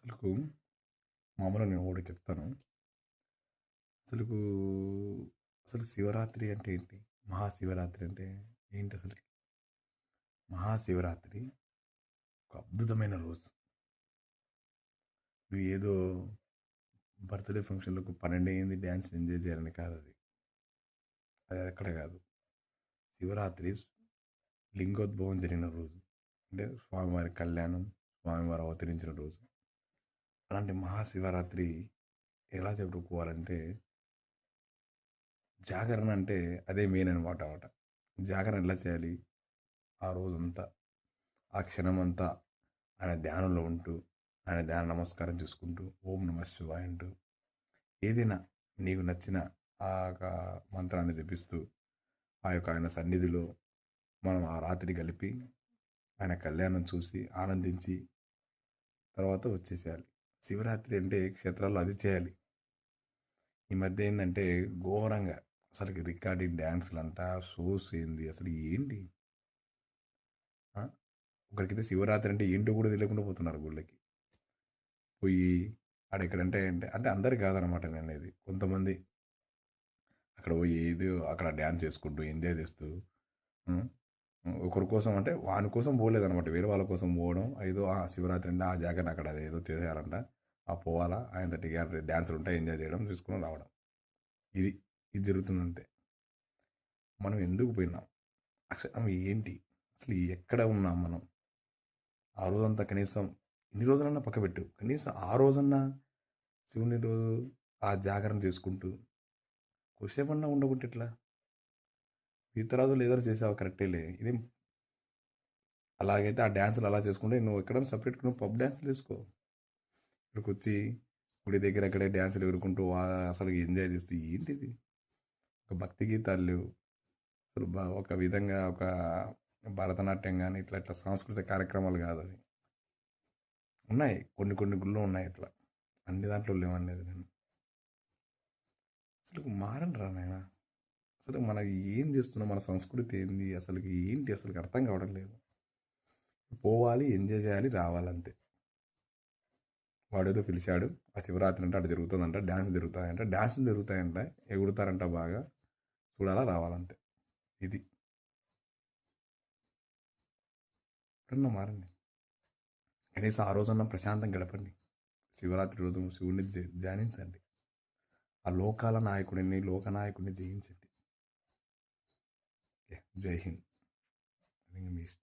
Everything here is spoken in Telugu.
అసలుకు మామూలుగా నేను ఒకటి చెప్తాను. అసలుకు అసలు శివరాత్రి అంటే ఏంటి? మహాశివరాత్రి అంటే ఏంటి అసలుకి? మహాశివరాత్రి ఒక అద్భుతమైన రోజు. నువ్వు ఏదో బర్త్‌డే ఫంక్షన్‌లకు 12 అయింది డాన్స్ ఎంజాయ్ చేయాలని కాదది. అది అక్కడ కాదు. శివరాత్రి లింగోద్భవం జరిగిన రోజు. అంటే స్వామివారి కళ్యాణం, స్వామివారు అవతరించిన రోజు. అలాంటి మహాశివరాత్రి ఎలా జరుపుకోవాలంటే జాగరణ అంటే అదే మెయిన్ అనమాట. జాగరణ ఎలా చేయాలి? ఆ రోజంతా, ఆ క్షణమంతా ఆయన ధ్యానంలో ఉంటూ, ఆయన ధ్యాన నమస్కారం చేసుకుంటూ, ఓం నమః శివాయ అంటూ, ఏదైనా నీకు నచ్చిన ఆ యొక్క మంత్రాన్ని జపిస్తూ, ఆ యొక్క ఆయన సన్నిధిలో మనం ఆ రాత్రి గలిపి, ఆయన కళ్యాణం చూసి, ఆనందించి, తర్వాత వచ్చేసేయాలి. శివరాత్రి అంటే క్షేత్రాల్లో అది చేయాలి. ఈ మధ్య ఏందంటే ఘోరంగా అసలుకి రికార్డింగ్ డాన్సులంట, షోస్ ఏంది అసలు ఏంటి? ఆ! ఒకరికైతే శివరాత్రి అంటే ఏంటో కూడా తెలియకుండా పోతున్నారు గుళ్ళకి. పోయి ఆడెక్కడంటే అంటే అందరికి కాదనమాట నేననేది. కొంతమంది అక్కడ పోయి ఏదో అక్కడ డాన్స్ చేసుకుంటూ, ఎంజాయ్ చేస్తూ హ్మ్. ఒకరి కోసం అంటే వాని కోసం పోలేదనమాట. వేరే వాళ్ళ కోసం పోవడం. ఏదో శివరాత్రి అంటే ఆ జాగరణ అక్కడ అదేదో చేయాలంట. పోవాలా ఆయనతోటి డాన్సులుంటాయి ఎంజాయ్ చేయడం, చూసుకొని రావడం. ఇది. ఇది జరుగుతుందంతే. మనం ఎందుకు పోయినాం? అసలు ఏంటి? అసలు ఎక్కడ ఉన్నాం మనం? ఆ రోజంతా కనీసం ఇన్ని రోజులన్నా పక్కబెట్టు. కనీసం ఆ రోజన్నా శివుని రోజు ఆ జాగరణ చేసుకుంటూ కొద్దిసేపన్నా ఉండకుంటే ఎట్లా? మిగతా రోజులు ఏదైనా చేసావు కరెక్టేలే. ఇదేం అలాగైతే ఆ డాన్సులు అలా చేసుకుంటే నువ్వు ఎక్కడైనా సపరేట్‌గా నువ్వు పబ్ డాన్సులు చేసుకో. ఇక్కడికొచ్చి గుడి దగ్గర అక్కడే డాన్సులు ఎగురుకుంటూ అసలు ఎంజాయ్ చేస్తూ ఏంటిది? ఒక భక్తి గీతాలు లేవు. అసలు ఒక విధంగా ఒక భరతనాట్యం గాని ఇట్లా ఇట్లా సాంస్కృతిక కార్యక్రమాలు కాదవి. ఉన్నాయి. కొన్ని కొన్ని గుళ్ళో ఉన్నాయి ఇట్లా. అన్ని దాంట్లో లేవనలేదు నేను. అసలు మారండిరా నాయనా! అసలు మనం ఏం చేస్తున్నాం? మన సంస్కృతి ఏంది? అసలుకి ఏంటి అసలుకి అర్థం కావడం లేదు. పోవాలి, ఎంజాయ్ చేయాలి, రావాలంతే. వాడేదో పిలిచాడు. ఆ శివరాత్రి అంటే అటు జరుగుతుందంట. డాన్స్ జరుగుతాయంట. డాన్సులు జరుగుతాయంట. ఎగురుతారంట బాగా. చూడాలా, రావాలంతే. ఇది. ఎప్పుడన్నా మారండి. కనీసం ఆ రోజన్నా ప్రశాంతంగా గడపండి. శివరాత్రి రోజు శివుడిని ధ్యానించండి. ఆ లోకాల నాయకుడిని, లోకనాయకుడిని జయించండి. ఓకే. జై హింద్. అది మీ ఇష్టం.